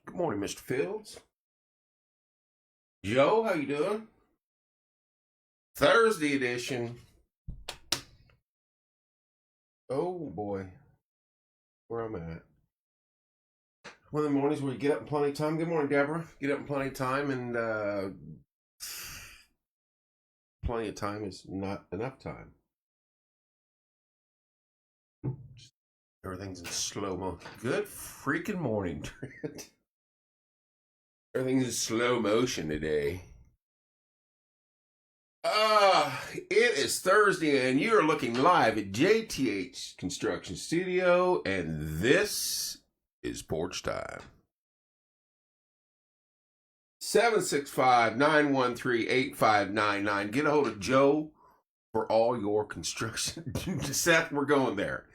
Good morning, Mr. Fields. Joe, how you doing? Thursday edition. Oh boy, where I'm at. One of the mornings where you get up in plenty of time. Good morning, Deborah. Get up in plenty of time, and plenty of time is not enough time. Everything's in slow mo. Good freaking morning, Trent. Everything's in slow motion today. It is Thursday, and you are looking live at JTH Construction Studio, and this is Porch Time. 765-913-8599. Get a hold of Joe for all your construction. Seth, we're going there.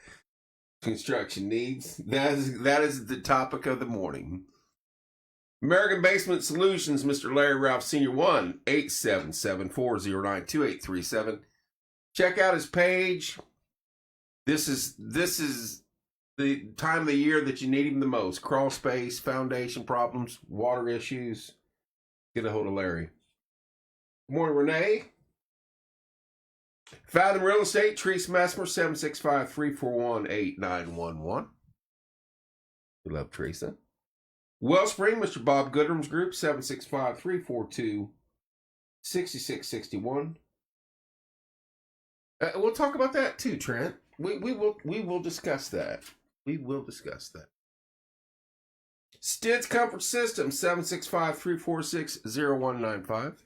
Construction needs. That is the topic of the morning. American Basement Solutions, Mr. Larry Ralph Sr. 1-877-409-2837. Check out his page. This is the time of the year that you need him the most. Crawl space, foundation problems, water issues. Get a hold of Larry. Good morning, Renee. Fathom Real Estate, Therese Messmer, 765-341-8911. We love Teresa. Wellspring, Mr. Bob Goodrum's group, 765-342-6661. We'll talk about that too, Trent. We will discuss that. We will discuss that. Stitz Comfort System, 765-346-0195.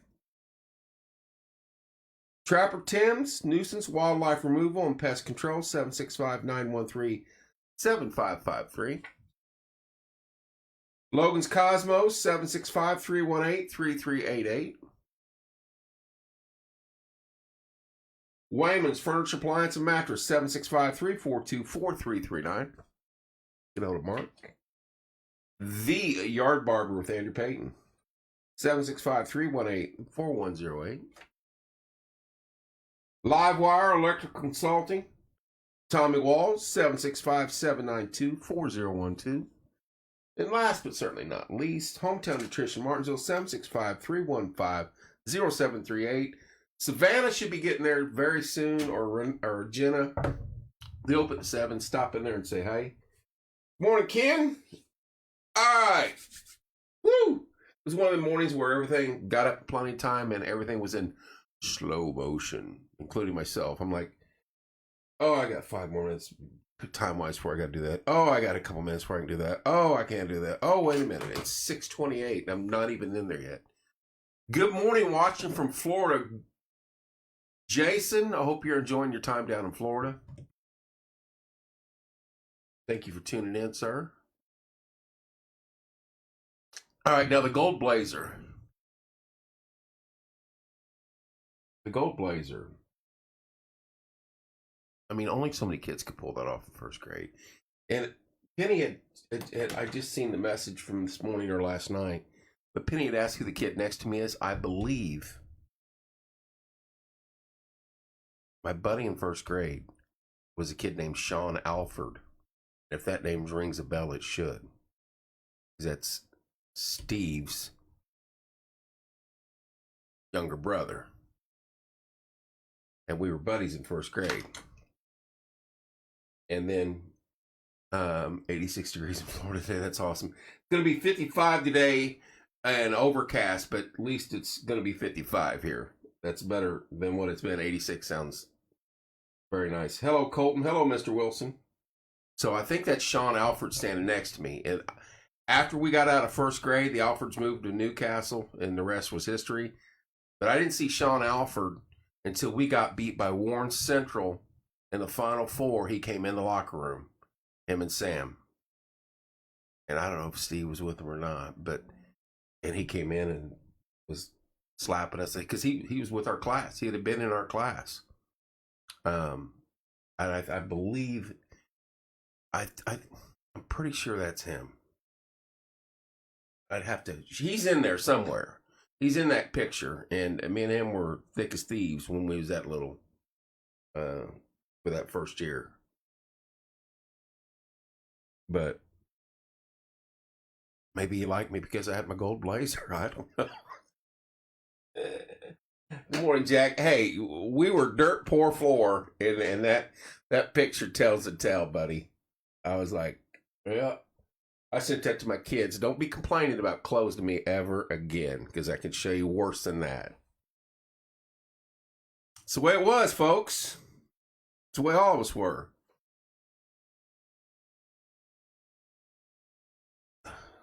Trapper Tim's, Nuisance, Wildlife Removal, and Pest Control, 765-913-7553. Logan's Cosmos, 765-318-3388. Wayman's Furniture, Appliance, and Mattress, 765-342-4339. Get hold of Mark. The Yard Barber with Andrew Payton, 765-318-4108. Livewire Electrical Consulting, Tommy Walls, 765-792-4012. And last but certainly not least, Hometown Nutrition Martinsville, 765-315-0738. Savannah should be getting there very soon, or Jenna. They open at 7. Stop in there and say hey. Morning, Ken. All right. Woo! It was one of the mornings where everything got up plenty of time and everything was in slow motion, including myself. I'm like, oh, I got 5 more minutes time-wise before I got to do that. Oh, I got a couple minutes before I can do that. Oh, I can't do that. Oh, wait a minute. It's 6:28. I'm not even in there yet. Good morning, watching from Florida. Jason, I hope you're enjoying your time down in Florida. Thank you for tuning in, sir. All right, now the Gold Blazer. The Gold Blazer. I mean, only so many kids could pull that off in first grade. And Penny had I just seen the message from this morning or last night, but Penny had asked who the kid next to me is. I believe my buddy in first grade was a kid named Sean Alford. If that name rings a bell, it should. That's Steve's younger brother. And we were buddies in first grade. And then 86 degrees in Florida today. That's awesome. It's going to be 55 today and overcast, but at least it's going to be 55 here. That's better than what it's been. 86 sounds very nice. Hello, Colton. Hello, Mr. Wilson. So I think that's Sean Alford standing next to me. And after we got out of first grade, the Alfords moved to Newcastle, and the rest was history. But I didn't see Sean Alford until we got beat by Warren Central in the Final Four. He came in the locker room, him and Sam. And I don't know if Steve was with him or not, and he came in and was slapping us because he was with our class. He had been in our class. And I believe, I'm pretty sure that's him. I'd have to, he's in there somewhere. He's in that picture, and me and him were thick as thieves when we was that little, for that first year. But Maybe you like me because I had my gold blazer. I don't know. Good morning, Jack. Hey, we were dirt poor floor, and that picture tells the tale, buddy. I was like, yeah. I sent that to my kids. Don't be complaining about clothes to me ever again, because I can show you worse than that. It's the way it was, folks. It's the way all of us were.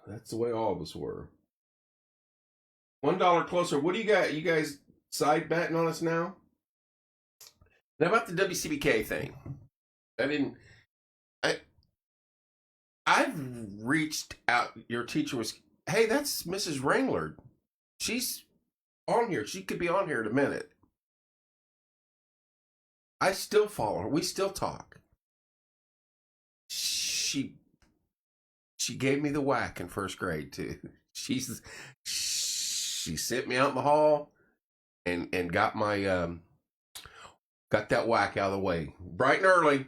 That's the way all of us were. $1 closer. What do you got? You guys side betting on us now? Now about the WCBK thing. I've reached out. Your teacher was, hey, that's Mrs. Ringlard. She's on here. She could be on here in a minute. I still follow her. We still talk. She gave me the whack in first grade too. She sent me out in the hall and got my got that whack out of the way. Bright and early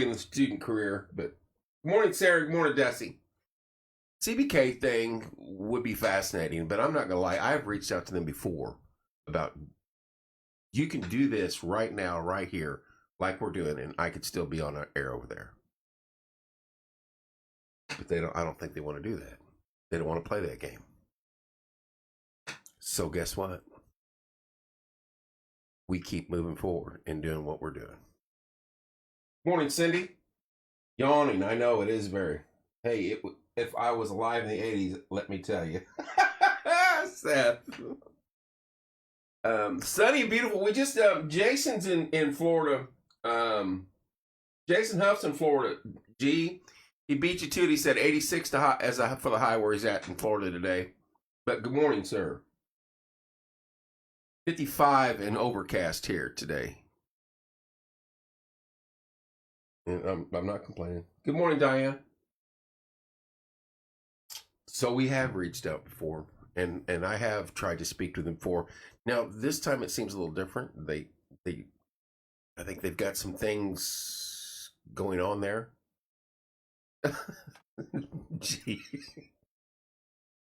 in the student career. But good morning, Sarah. Good morning, Desi. CBK thing would be fascinating, but I'm not gonna lie. I've reached out to them before about, you can do this right now, right here, like we're doing, and I could still be on our air over there. But I don't think they want to do that. They don't want to play that game. So guess what? We keep moving forward and doing what we're doing. Morning, Cindy. Yawning. I know it is very. Hey, if I was alive in the 80s, let me tell you. Seth. Sunny and beautiful. We just Jason's in Florida. Jason Huff's in Florida. G, he beat you too. He said 86 for the high where he's at in Florida today. But good morning, sir. 55 and overcast here today. And I'm not complaining. Good morning, Diane. So we have reached out before, and I have tried to speak to them before. Now this time it seems a little different. I think they've got some things going on there. Gee.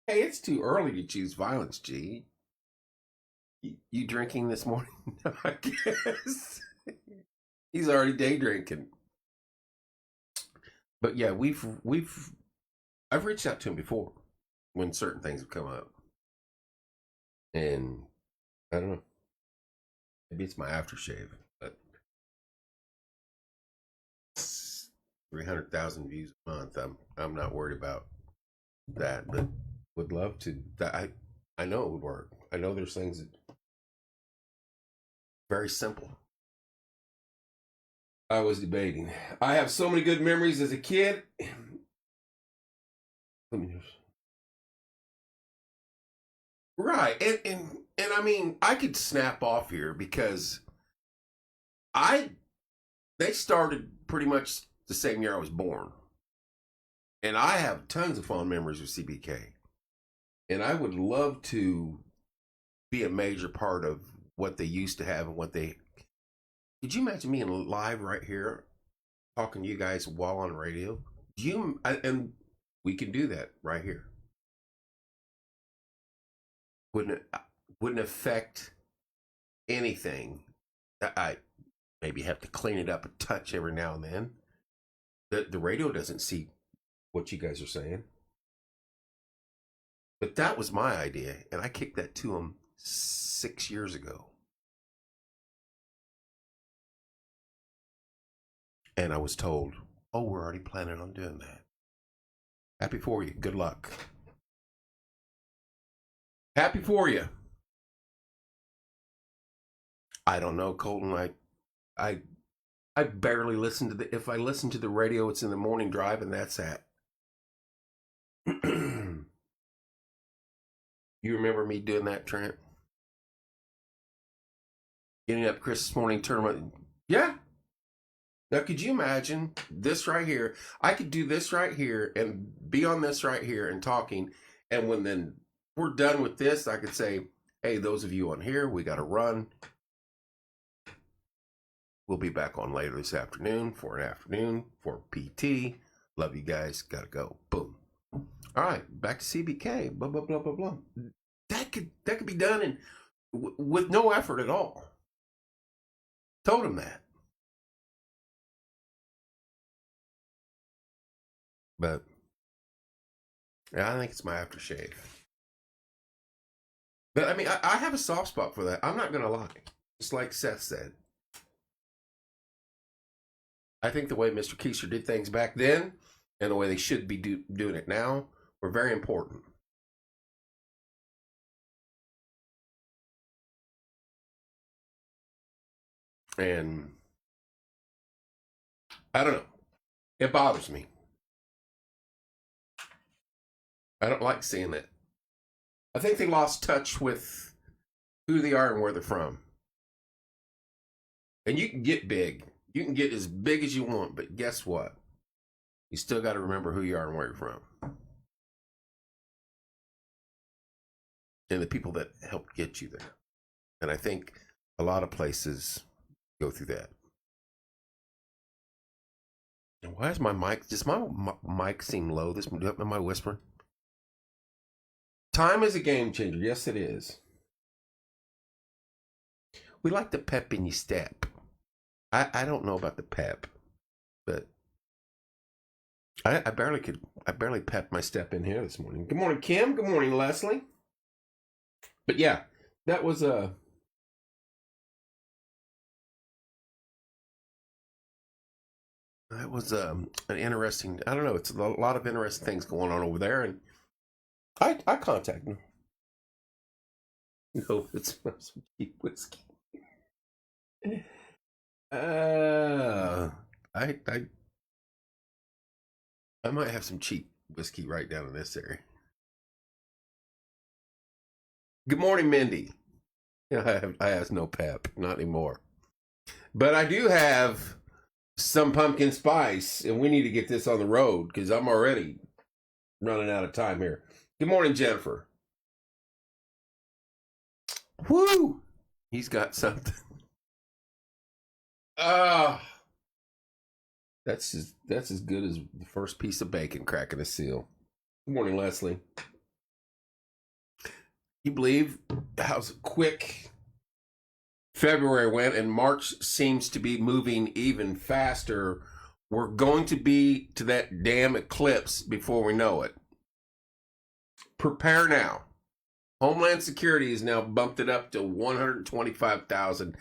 Hey, it's too early to choose violence, G. You drinking this morning? No, I guess. He's already day drinking. But yeah, I've reached out to him before when certain things have come up. And I don't know. Maybe it's my aftershave, but 300,000 views a month. I'm not worried about that, but would love to. I know it would work. I know there's things that very simple. I was debating. I have so many good memories as a kid. Right. And I mean, I could snap off here because they started pretty much the same year I was born. And I have tons of fond memories of CBK. And I would love to be a major part of what they used to have and what they. Could you imagine being live right here, talking to you guys while on radio? And we can do that right here. Wouldn't affect anything. I maybe have to clean it up a touch every now and then. The radio doesn't see what you guys are saying. But that was my idea, and I kicked that to them 6 years ago. And I was told, oh, we're already planning on doing that. Happy for you. Good luck. Happy for you. I don't know, Colton. I barely listen to if I listen to the radio, it's in the morning drive, and that's that. You remember me doing that, Trent? Getting up Christmas morning tournament. Yeah. Now, could you imagine this right here? I could do this right here and be on this right here and talking. And when then we're done with this, I could say, hey, those of you on here, we got to run. We'll be back on later this afternoon for PT. Love you guys. Got to go. Boom. All right, back to CBK. Blah blah blah blah blah. That could be done with no effort at all. Told him that. But yeah, I think it's my aftershave. But I mean, I have a soft spot for that. I'm not going to lie. Just like Seth said. I think the way Mr. Keister did things back then and the way they should be doing it now were very important. And I don't know. It bothers me. I don't like seeing it. I think they lost touch with who they are and where they're from. And you can get big. You can get as big as you want, but guess what? You still got to remember who you are and where you're from. And the people that helped get you there. And I think a lot of places go through that. And why is my mic, does my mic seem low? Am I whispering? Time is a game changer. Yes, it is. We like the pep in your step. I don't know about the pep, but I barely pepped my step in here this morning. Good morning, Kim. Good morning, Leslie. But yeah, that was an interesting. I don't know. It's a lot of interesting things going on over there, and I contacted him. No, it smells some cheap whiskey. I might have some cheap whiskey right down in this area. Good morning, Mindy. Yeah, I have no pep, not anymore. But I do have some pumpkin spice, and we need to get this on the road because I'm already running out of time here. Good morning, Jennifer. Woo! He's got something. That's as good as the first piece of bacon cracking a seal. Good morning, Leslie. You believe how quick February went, and March seems to be moving even faster. We're going to be to that damn eclipse before we know it. Prepare now. Homeland Security has now bumped it up to 125,000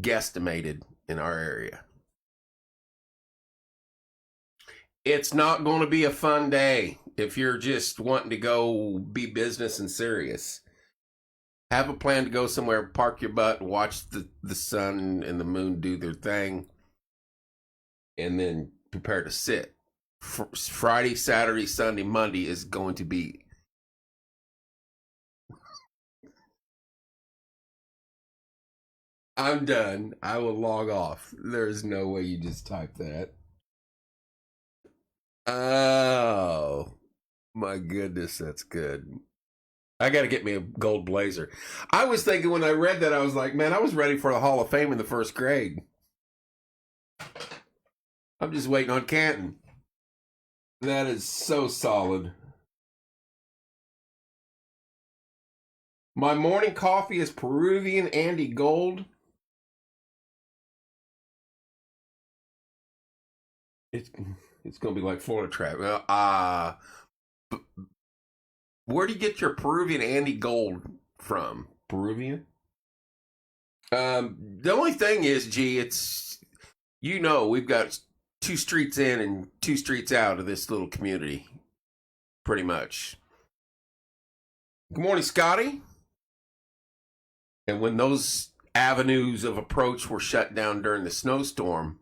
guesstimated in our area. It's not going to be a fun day if you're just wanting to go be business and serious. Have a plan to go somewhere, park your butt, watch the sun and the moon do their thing, and then prepare to sit. Friday, Saturday, Sunday, Monday is going to be... I'm done. I will log off. There's no way you just type that. Oh, my goodness, that's good. I got to get me a gold blazer. I was thinking when I read that, I was like, man, I was ready for the Hall of Fame in the first grade. I'm just waiting on Canton. That is so solid. My morning coffee is Peruvian Andy Gold. It's going to be like Florida Trap. Where do you get your Peruvian Andy Gold from? Peruvian? The only thing is, G, it's, we've got 2 streets in and 2 streets out of this little community. Pretty much. Good morning, Scotty. And when those avenues of approach were shut down during the snowstorm,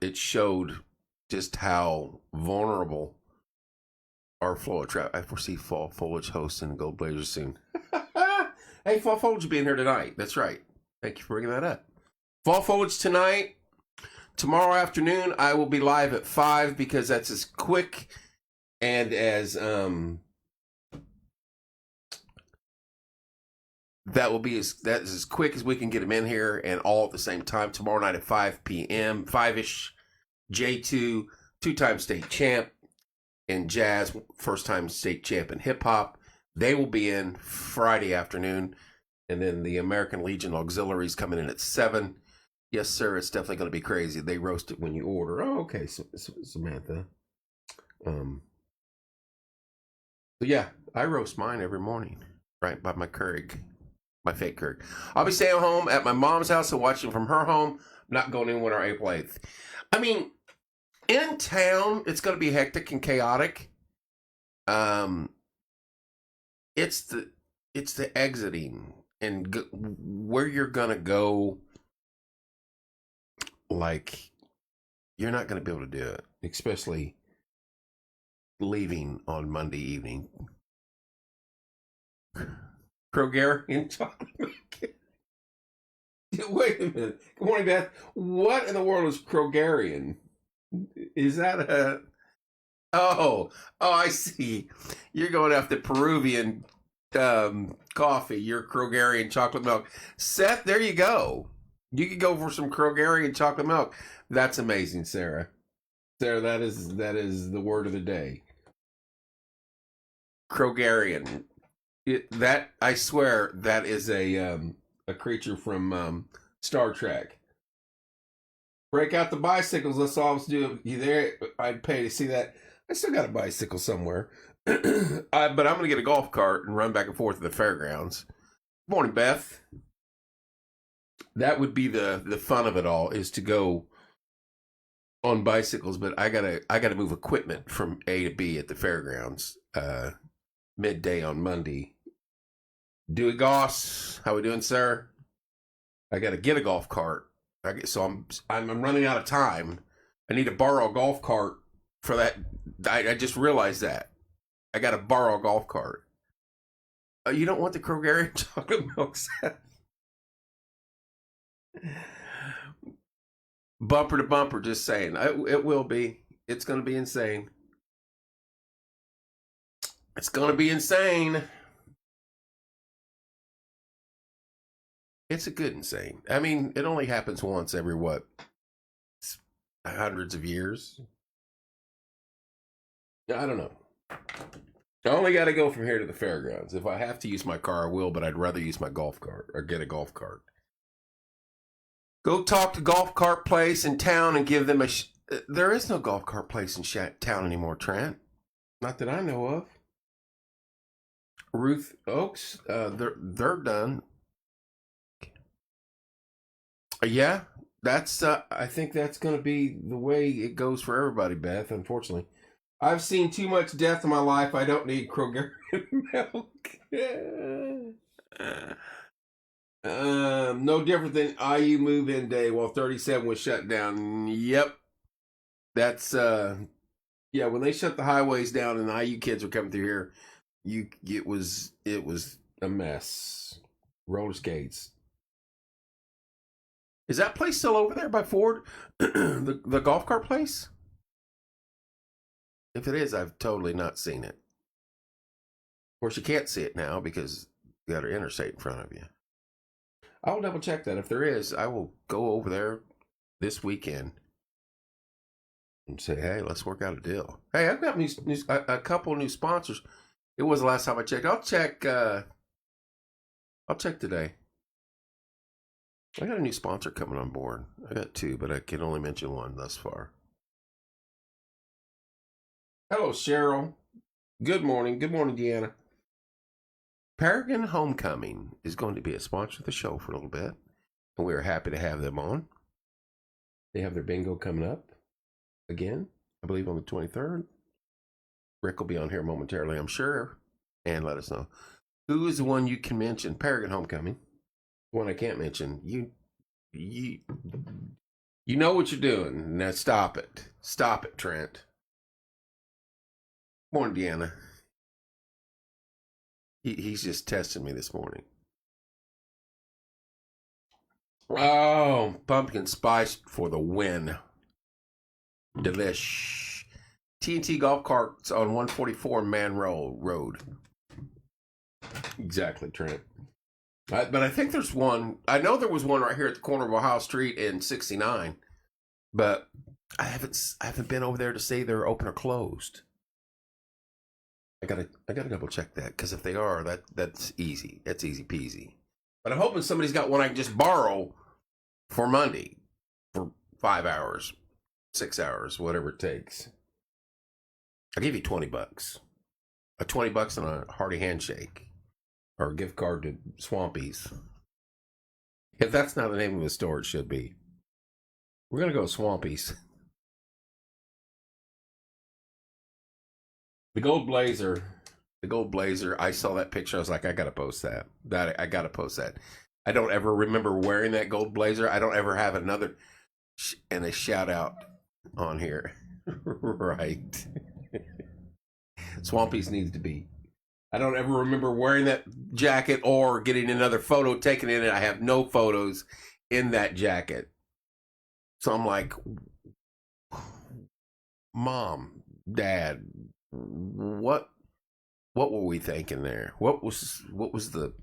it showed just how vulnerable our Florida Trap. I foresee fall foliage hosts and gold blazers soon. Hey, fall foliage will be in here tonight. That's right. Thank you for bringing that up. Fall foliage tonight. Tomorrow afternoon, I will be live at 5 because that's as quick and as that's as quick as we can get them in here and all at the same time. Tomorrow night at 5 p.m. 5-ish. J2, 2-time state champ. and Jazz, first time state champ in hip hop. They will be in Friday afternoon. And then the American Legion Auxiliaries coming in at 7. Yes, sir. It's definitely going to be crazy. They roast it when you order. Oh, okay, Samantha. But yeah, I roast mine every morning, right by my Keurig, my fake Keurig. I'll be staying home at my mom's house and watching from her home. Not going in on our April 8th. I mean, in town, it's going to be hectic and chaotic. It's the exiting and where you're going to go. Like, you're not going to be able to do it, especially leaving on Monday evening. Krogerian chocolate milk. Wait a minute. Good morning, Beth. What in the world is Krogerian? Is that a... Oh, I see. You're going after Peruvian coffee. You're Krogerian chocolate milk. Seth, there you go. You could go for some Krogerian chocolate milk. That's amazing, Sarah. Sarah, that is the word of the day. Krogerian. That, I swear, that is a creature from Star Trek. Break out the bicycles. Let's all do. You there? I'd pay to see that. I still got a bicycle somewhere, but I'm going to get a golf cart and run back and forth to the fairgrounds. Good morning, Beth. That would be the fun of it all, is to go on bicycles. But I gotta move equipment from A to B at the fairgrounds midday on Monday. Dewey Goss, how we doing, sir? I got to get a golf cart. So I'm running out of time. I need to borrow a golf cart for that. I just realized that. I got to borrow a golf cart. You don't want the Krogerian chocolate milk set? Bumper to bumper, just saying. It will be. It's going to be insane. It's going to be insane. It's a good insane. I mean, it only happens once every, what, hundreds of years? I don't know. I only got to go from here to the fairgrounds. If I have to use my car, I will, but I'd rather use my golf cart or get a golf cart. Go talk to golf cart place in town and give them a... There is no golf cart place in town anymore, Trent. Not that I know of. Ruth Oaks, they're done. Yeah, that's. I think that's going to be the way it goes for everybody, Beth. Unfortunately, I've seen too much death in my life. I don't need Krogerian milk. No different than IU move-in day while 37 was shut down. Yep, that's. Yeah, when they shut the highways down and the IU kids were coming through here, it was a mess. Roller skates. Is that place still over there by Ford? the golf cart place? If it is, I've totally not seen it. Of course, you can't see it now because you got an interstate in front of you. I'll double check that. If there is, I will go over there this weekend and say, hey, let's work out a deal. Hey, I've got a couple new sponsors. It was the last time I checked. I'll check today. I got a new sponsor coming on board. I got two, but I can only mention one thus far. Hello, Cheryl. Good morning. Good morning, Deanna. Paragon Homecoming is going to be a sponsor of the show for a little bit, and we are happy to have them on. They have their bingo coming up again, I believe on the 23rd. Rick will be on here momentarily, I'm sure, and let us know. Who is the one you can mention? Paragon Homecoming. One I can't mention. You know what you're doing. Now stop it. Stop it, Trent. Morning, Deanna. He's just testing me this morning. Oh, pumpkin spice for the win. Delish. TNT golf carts on 144 Manroe Road. Exactly, Trent. But I think there's one. I know there was one right here at the corner of Ohio Street in 69, but I haven't been over there to see they're open or closed. I gotta double check that, because if they are, that's easy. That's easy peasy. But I'm hoping somebody's got one I can just borrow for Monday for 5 hours, 6 hours, whatever it takes. I'll give you $20. $20 and a hearty handshake, or a gift card to Swampy's. If that's not the name of a store, it should be. We're gonna go Swampy's. The gold blazer. The gold blazer. I saw that picture. I was like, I gotta post that. I gotta post that. I don't ever remember wearing that gold blazer. I don't ever have another and a shout out on here. Right. Swampy's needs to be. I don't ever remember wearing that jacket or getting another photo taken in it. I have no photos in that jacket. So I'm like, Mom, Dad, what were we thinking there? What was the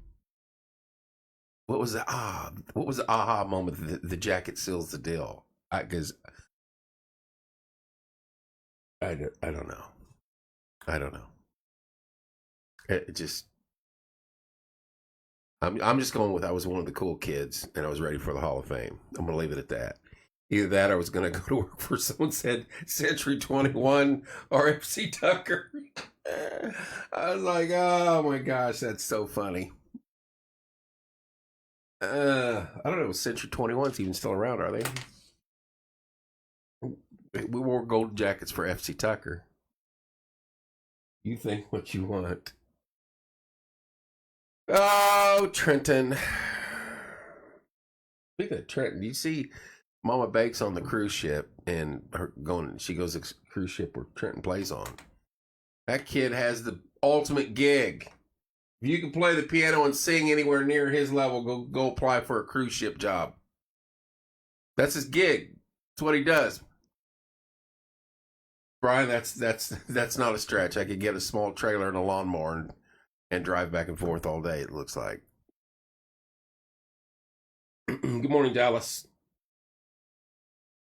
aha moment? The jacket seals the deal. Because I don't know. I don't know. It just, I'm just going with, I was one of the cool kids and I was ready for the Hall of Fame. I'm going to leave it at that. Either that or I was going to go to work for, someone said, Century 21 or FC Tucker. I was like, oh my gosh, that's so funny. I don't know if Century 21's even still around, are they? We wore gold jackets for FC Tucker. You think what you want. Oh, Trenton. Speaking of Trenton, you see Mama Bakes on the cruise ship and she goes to cruise ship where Trenton plays on. That kid has the ultimate gig. If you can play the piano and sing anywhere near his level, go apply for a cruise ship job. That's his gig. That's what he does. Brian, that's not a stretch. I could get a small trailer and a lawnmower and drive back and forth all day, it looks like. Good morning, Dallas.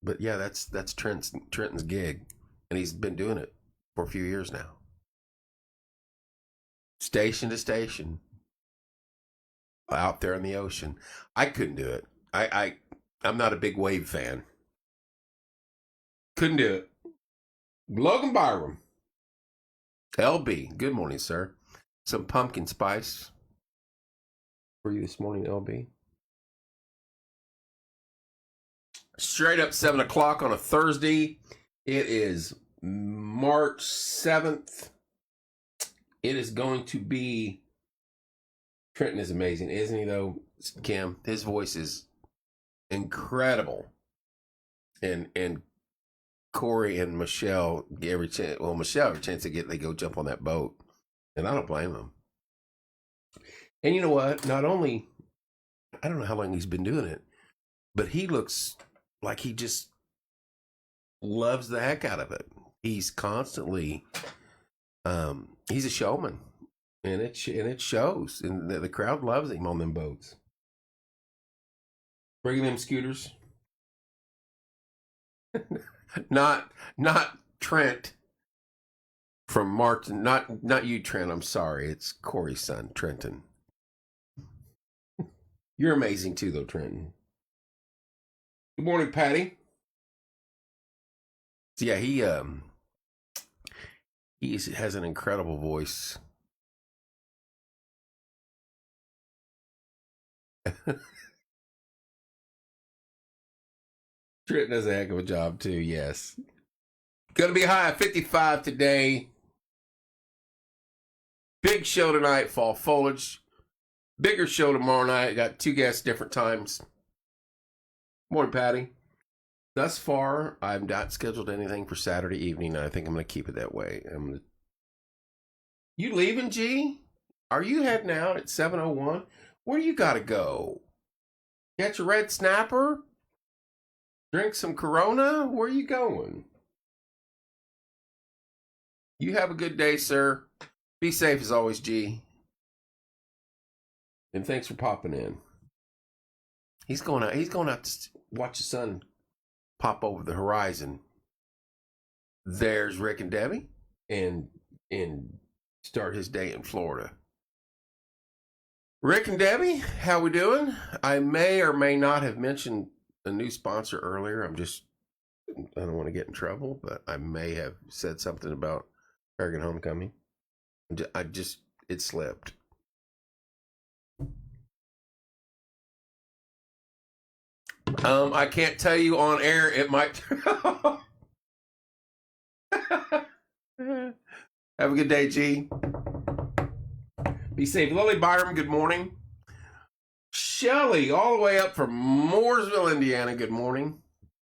But yeah, that's Trenton's gig. And he's been doing it for a few years now. Station to station. Out there in the ocean. I couldn't do it. I'm not a big wave fan. Couldn't do it. Logan Byram. LB. Good morning, sir. Some pumpkin spice for you this morning, LB. Straight up 7 o'clock on a Thursday. It is March 7th. It is going to be. Trenton is amazing, isn't he, though, Kim? His voice is incredible. And Corey and Michelle every chance. Well, Michelle every chance they go jump on that boat, and I don't blame them. And you know what? Not only, I don't know how long he's been doing it, but he looks like he just loves the heck out of it. He's constantly, he's a showman, and it shows, and the crowd loves him on them boats. Bringing them scooters. Not Trent from Martin. Not you, Trent. I'm sorry. It's Corey's son, Trenton. You're amazing too, though, Trenton. Good morning, Patty. So yeah, he has an incredible voice. Trenton does a heck of a job too. Yes. Going to be high at 55 today. Big show tonight, fall foliage. Bigger show tomorrow night. Got 2 guests, different times. Morning, Patty. Thus far, I've not scheduled anything for Saturday evening. I think I'm going to keep it that way. You leaving, G? Are you heading out at 7:01? Where do you got to go? Catch a red snapper? Drink some Corona? Where are you going? You have a good day, sir. Be safe as always, G. And thanks for popping in. He's going out to watch the sun pop over the horizon. There's Rick and Debbie and start his day in Florida. Rick and Debbie, how we doing? I may or may not have mentioned a new sponsor earlier. I don't want to get in trouble, but I may have said something about Paragon Homecoming. It slipped. I can't tell you on air. It might. Have a good day, G. Be safe. Lily Byram, good morning. Shelly, all the way up from Mooresville, Indiana, good morning.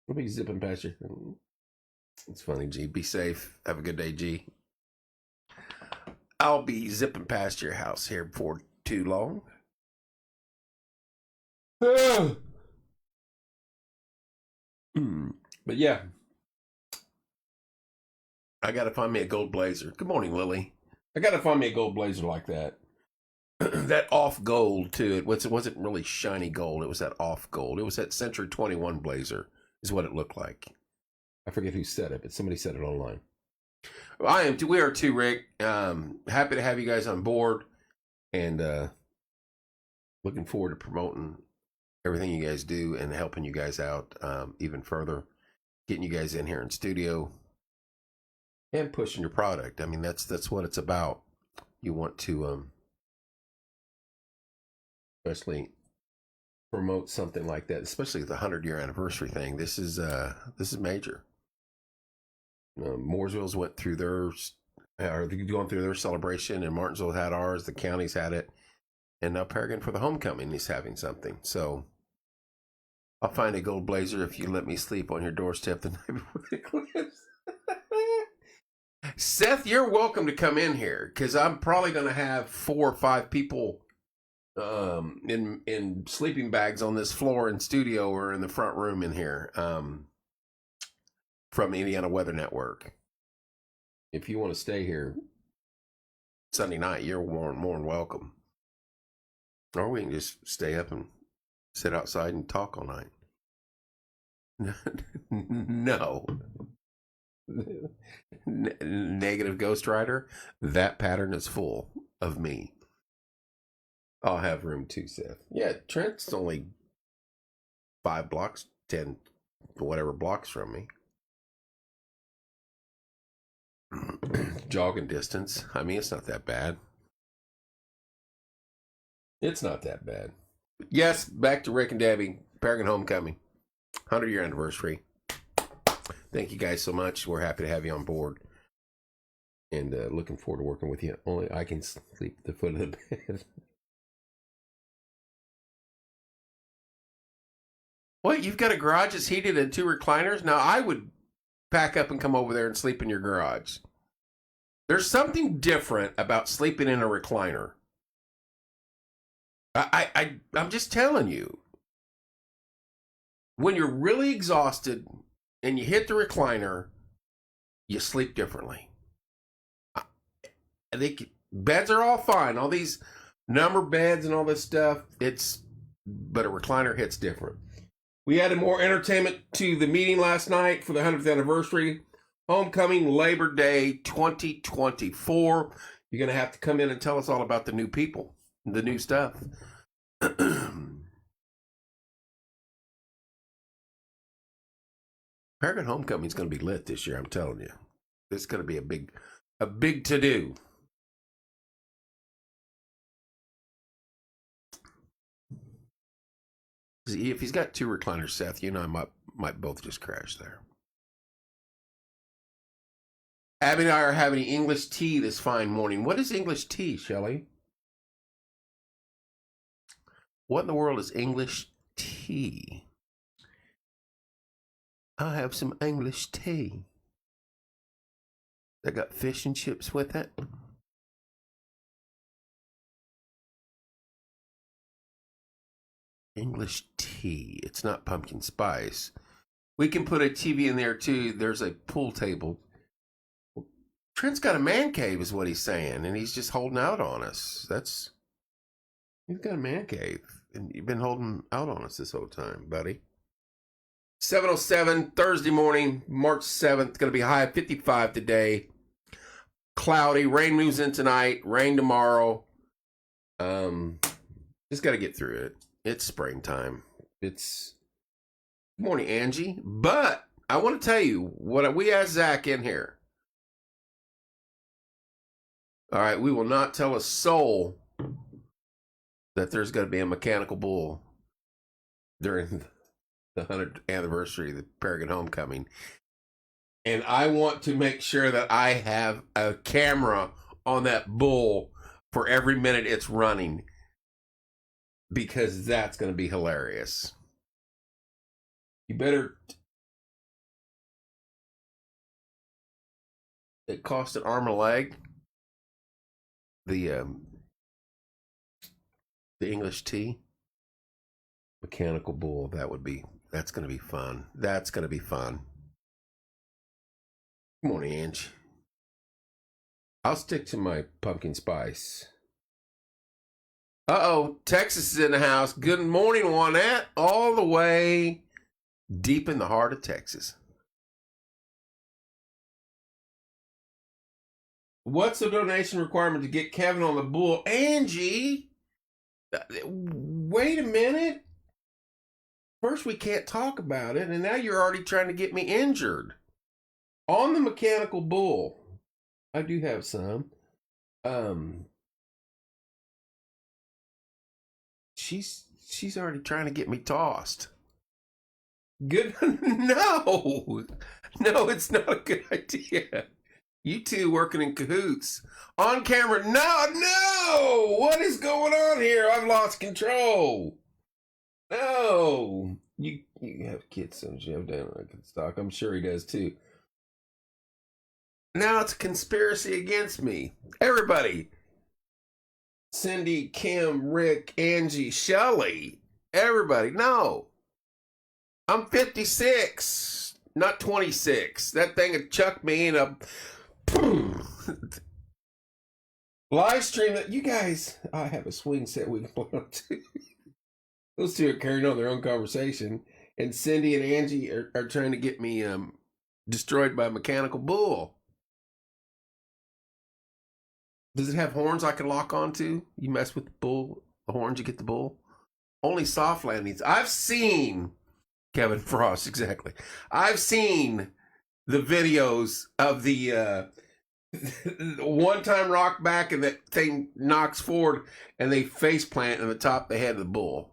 I'll be zipping past you. It's funny, G. Be safe. Have a good day, G. I'll be zipping past your house here before too long. But yeah, I got to find me a gold blazer. Good morning, Lily. I got to find me a gold blazer like that. That off gold, too. It wasn't really shiny gold. It was that off gold. It was that Century 21 blazer is what it looked like. I forget who said it, but somebody said it online. We are too, Rick. Happy to have you guys on board, and looking forward to promoting everything you guys do and helping you guys out even further, getting you guys in here in studio and pushing your product. I mean, that's what it's about. You want to especially promote something like that, especially the 100-year anniversary thing. This is major. Mooresville's went through theirs, or going through their celebration, and Martinsville had ours. The counties had it, and now Paragon for the homecoming is having something. So I'll find a gold blazer if you let me sleep on your doorstep the night before the eclipse. Seth, you're welcome to come in here, because I'm probably going to have 4 or 5 people in sleeping bags on this floor in studio or in the front room in here from Indiana Weather Network. If you want to stay here Sunday night, you're more than welcome. Or we can just stay up and sit outside and talk all night. No. Negative Ghost Rider, that pattern is full of me. I'll have room too, Seth. Yeah, Trent's only 5 blocks, 10, whatever blocks from me. Jogging distance. I mean, it's not that bad. It's not that bad. Yes, back to Rick and Debbie. Paragon Homecoming. 100-year anniversary. Thank you guys so much. We're happy to have you on board. And looking forward to working with you. Only I can sleep at the foot of the bed. What? You've got a garage that's heated and 2 recliners? Now, I would pack up and come over there and sleep in your garage. There's something different about sleeping in a recliner. I'm just telling you. When you're really exhausted and you hit the recliner, you sleep differently. I think beds are all fine. All these number beds and all this stuff, but a recliner hits different. We added more entertainment to the meeting last night for the 100th anniversary. Homecoming Labor Day 2024. You're going to have to come in and tell us all about the new people, the new stuff. Paragon Homecoming is going to be lit this year, I'm telling you. It's going to be a big to-do. If he's got 2 recliners, Seth, you and I might both just crash there. Abby and I are having English tea this fine morning. What is English tea, Shelley? What in the world is English tea? I'll have some English tea. They got fish and chips with it. English tea. It's not pumpkin spice. We can put a TV in there too. There's a pool table. Trent's got a man cave is what he's saying, and he's just holding out on us. He's got a man cave, and you've been holding out on us this whole time, buddy. 7:07 Thursday morning, March 7th. Going to be high of 55 today. cloudy. Rain moves in tonight. Rain tomorrow. Just got to get through it. It's springtime. It's good morning, Angie. But I want to tell you what we asked Zach in here. All right, we will not tell a soul that there's going to be a mechanical bull during the 100th anniversary of the Paragon Homecoming. And I want to make sure that I have a camera on that bull for every minute it's running, because that's going to be hilarious. You better... It cost an arm and a leg. The English tea. Mechanical bull. That's going to be fun. That's going to be fun. Good morning, Ange. I'll stick to my pumpkin spice. Uh-oh, Texas is in the house. Good morning, Juanette. All the way deep in the heart of Texas. What's the donation requirement to get Kevin on the bull? Angie, wait a minute. First, we can't talk about it, and now you're already trying to get me injured. On the mechanical bull, I do have some. She's already trying to get me tossed. Good? No, it's not a good idea. You two working in cahoots. On camera. No! What is going on here? I've lost control. No. You have kids, don't you? Stock. I'm sure he does too. Now it's a conspiracy against me. Everybody. Cindy, Kim, Rick, Angie, Shelley. Everybody. No. I'm 56, not 26. That thing had chucked me in a... live stream that you guys. I have a swing set we can play on too. Those two are carrying on their own conversation, and Cindy and Angie are trying to get me destroyed by a mechanical bull. Does it have horns I can lock onto? You mess with the bull, the horns, you get the bull. Only soft landings. I've seen Kevin Frost, exactly. I've seen the videos of the one-time rock back and that thing knocks forward and they face plant in the top of the head of the bull.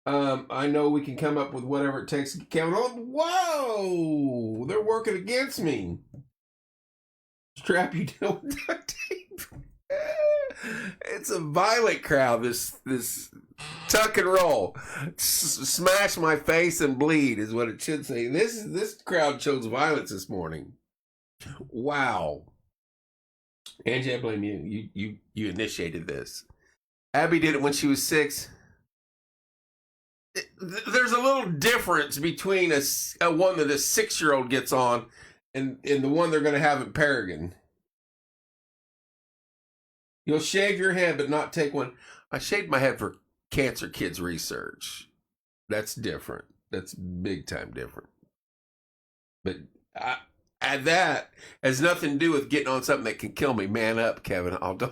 I know we can come up with whatever it takes to get Kevin on. Whoa! They're working against me. Strap you down with duct tape. It's a violent crowd. This tuck and roll, smash my face and bleed is what it should say. This crowd shows violence this morning. Wow. Angie, I blame you. You initiated this. Abby did it when she was 6. There's a little difference between a one that a 6-year-old gets on and the one they're going to have in Paragon. You'll shave your head but not take one. I shaved my head for cancer kids research. That's different. That's big time different. But that has nothing to do with getting on something that can kill me. Man up, Kevin. I'll do.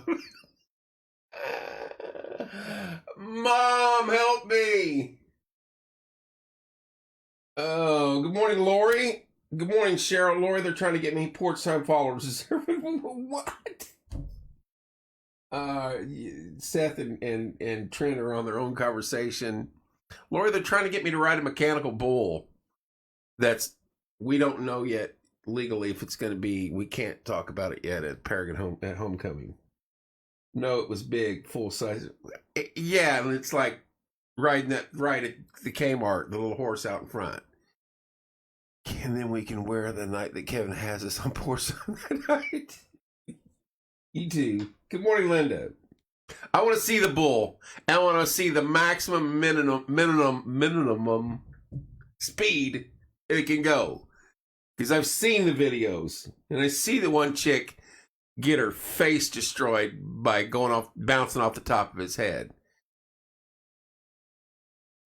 Mom, help me. Oh, good morning, Lori. Good morning, Cheryl. Lori, they're trying to get me porch time followers. What? Seth and Trent are on their own conversation. Lori, they're trying to get me to ride a mechanical bull. We don't know yet legally if it's going to be. We can't talk about it yet at Paragon at Homecoming. No, it was big, full size. Yeah, and it's like riding that right at the Kmart, the little horse out in front. And then we can wear the night that Kevin has us on porch that night. You too. Good morning, Linda. I want to see the bull. I want to see the maximum minimum speed it can go. Because I've seen the videos, and I see the one chick get her face destroyed by bouncing off the top of his head.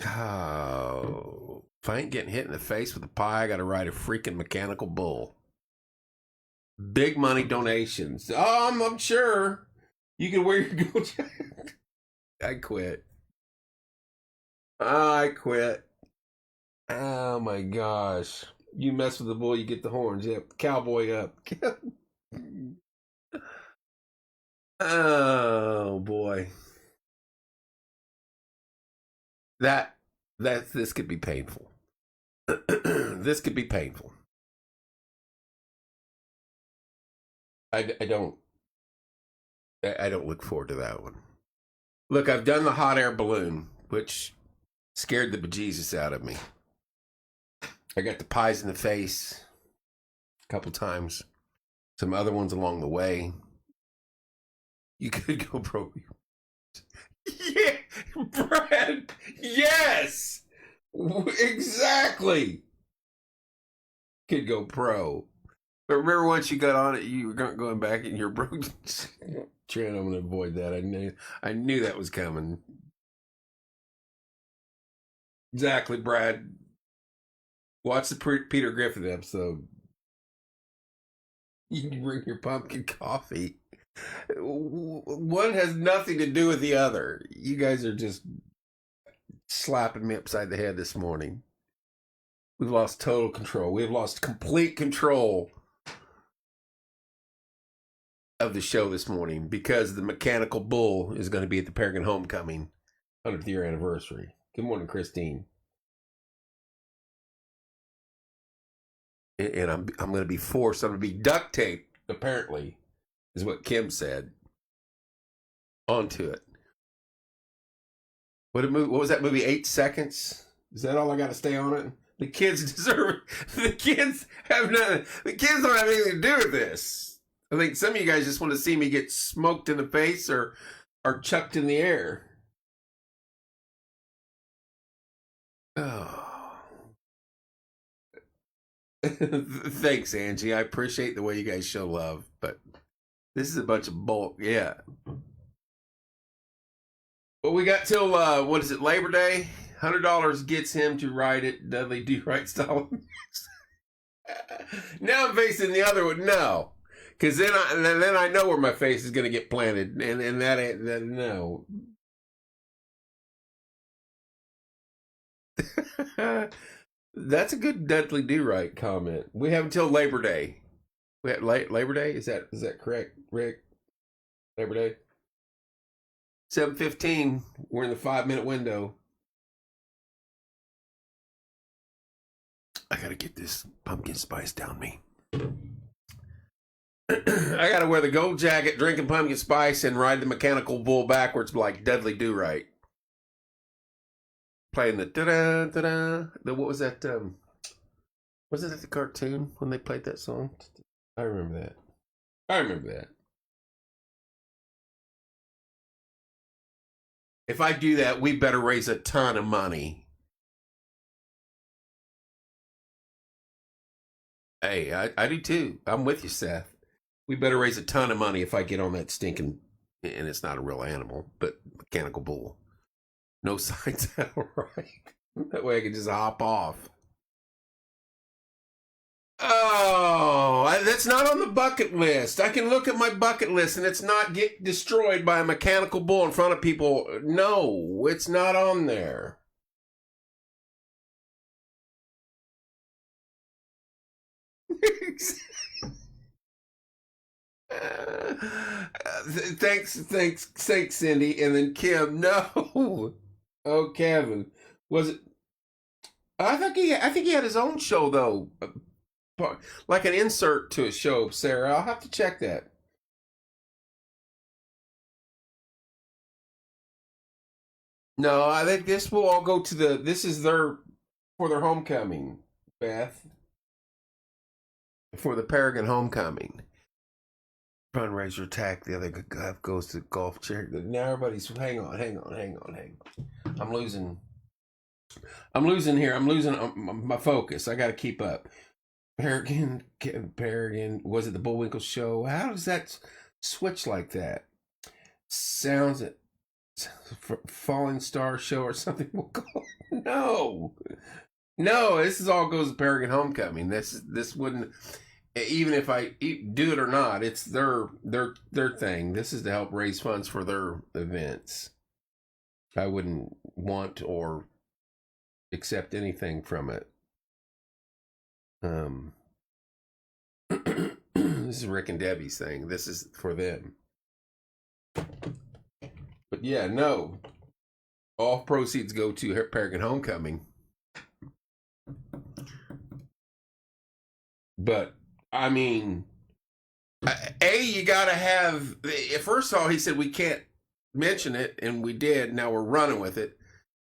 Oh, if I ain't getting hit in the face with a pie, I got to ride a freaking mechanical bull. Big money donations. Oh, I'm sure you can wear your gold jacket. I quit. I quit. Oh my gosh. You mess with the bull, you get the horns. Yep. Cowboy up. Oh boy. That this could be painful. This could be painful. I don't look forward to that one. Look, I've done the hot air balloon, which scared the bejesus out of me. I got the pies in the face a couple times. Some other ones along the way. You could go pro. Yeah, Brad. Yes, exactly. Could go pro. But remember, once you got on it, you were going back and you're broke. Trent, I'm going to avoid that. I knew that was coming. Exactly, Brad. Watch the Peter Griffin episode. You can bring your pumpkin coffee. One has nothing to do with the other. You guys are just slapping me upside the head this morning. We've lost total control. We've lost complete control of the show this morning because the mechanical bull is going to be at the Peregrine Homecoming 100th year anniversary. Good morning, Christine. And I'm going to be forced. I'm going to be duct taped, apparently, is what Kim said, onto it. What was that movie? 8 Seconds? Is that all I got to stay on it? The kids deserve it. The kids have nothing. The kids don't have anything to do with this. I think some of you guys just want to see me get smoked in the face or chucked in the air. Oh. Thanks, Angie. I appreciate the way you guys show love, but this is a bunch of bull. Yeah. Well, we got till what is it, Labor Day? $100 gets him to ride it Dudley Do Right style. Now I'm facing the other one. No, because then I know where my face is going to get planted, and that ain't that. No. That's a good Dudley Do Right comment. We have until Labor Day. We have Labor Day. Is that correct, Rick? Labor Day. 7:15. We're in the 5-minute window. I gotta get this pumpkin spice down me. I gotta wear the gold jacket, drinking pumpkin spice, and ride the mechanical bull backwards like Dudley Do Right. Playing the da-da, da-da. What was that? Was it at the cartoon when they played that song? I remember that. If I do that, we better raise a ton of money. Hey, I do too. I'm with you, Seth. We better raise a ton of money if I get on that stinking, and it's not a real animal, but mechanical bull. No signs out right. That way I can just hop off. Oh, that's not on the bucket list. I can look at my bucket list and it's not get destroyed by a mechanical bull in front of people. No, it's not on there. Thanks, Cindy. And then Kim, no. Oh, Kevin, was it? I think he had his own show though, like an insert to a show. Sarah, I'll have to check that. No, I think this will all go to the. This is for their homecoming, Beth, for the Peregrine homecoming. Fundraiser attack. The other guy goes to golf chair. Now everybody's hang on. I'm losing here. I'm losing my focus. I got to keep up. Peregrine. Was it the Bullwinkle show? How does that switch like that? Sounds it. Falling Star show or something. We'll call. No. This is all goes to Peregrine homecoming. This wouldn't. even if I do it or not, it's their thing. This is to help raise funds for their events. I wouldn't want or accept anything from it. This is Rick and Debbie's thing. This is for them. But yeah, no. All proceeds go to Paragon Homecoming. But, I mean, you gotta have, first of all, he said we can't mention it, and we did. Now we're running with it.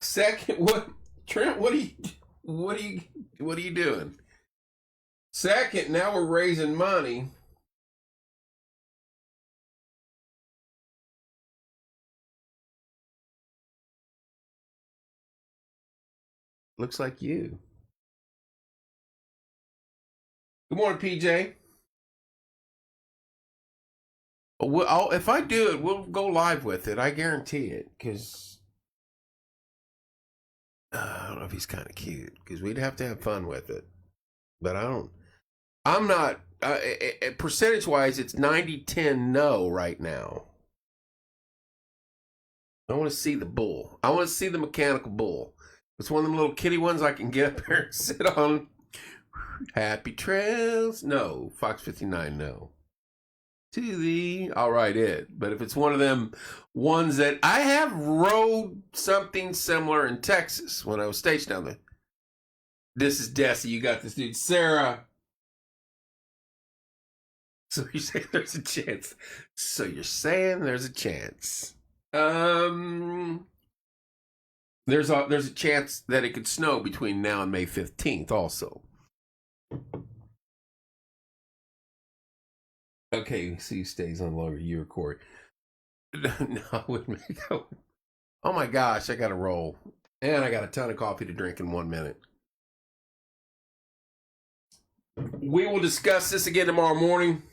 Second, Trent, what are you doing? Second, now we're raising money. Looks like you. Good morning, PJ. If I do it, we'll go live with it. I guarantee it. Because I don't know if he's kind of cute. Because we'd have to have fun with it. But I'm not. Percentage-wise, it's 90-10 no right now. I want to see the bull. I want to see the mechanical bull. It's one of them little kitty ones I can get up there and sit on. Happy trails. No. Fox 59, no. To the, I'll write it. But if it's one of them ones that I have rode something similar in Texas when I was stationed down there. This is Desi. You got this dude. Sarah. So you're saying there's a chance. So you're saying there's a chance. There's a chance that it could snow between now and May 15th also. Okay, see, stays on longer. You record. No, I wouldn't make that. Oh my gosh, I got to roll. And I got a ton of coffee to drink in 1 minute. We will discuss this again tomorrow morning.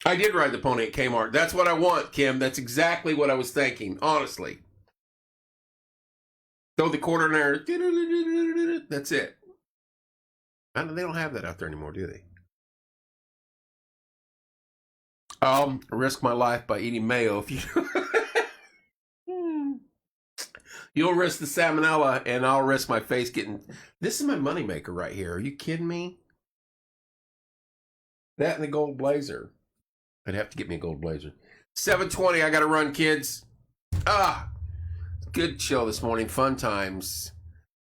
I did ride the pony at Kmart. That's what I want, Kim. That's exactly what I was thinking, honestly. Throw the quarter in there. That's it. They don't have that out there anymore, do they? I'll risk my life by eating mayo if you... You'll risk the salmonella, and I'll risk my face getting... This is my moneymaker right here. Are you kidding me? That and the gold blazer. I'd have to get me a gold blazer. 7:20, I got to run, kids. Good show this morning. Fun times.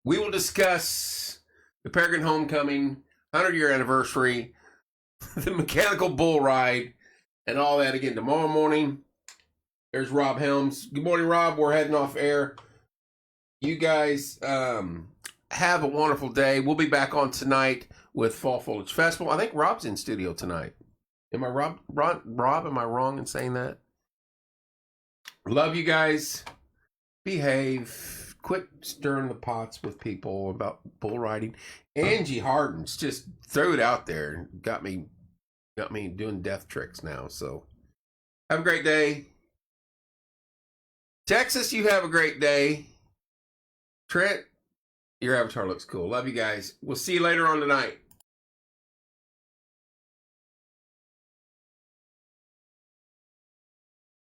We will discuss the Paragon Homecoming, 100-year anniversary, the mechanical bull ride, and all that again tomorrow morning. There's Rob Helms. Good morning, Rob. We're heading off air. You guys have a wonderful day. We'll be back on tonight with Fall Foliage Festival. I think Rob's in studio tonight. Am I Rob, am I wrong in saying that? Love you guys. Behave. Quit stirring the pots with people about bull riding. Angie Harden's just threw it out there. Got me doing death tricks now. So have a great day. Texas, you have a great day. Trent, your avatar looks cool. Love you guys. We'll see you later on tonight.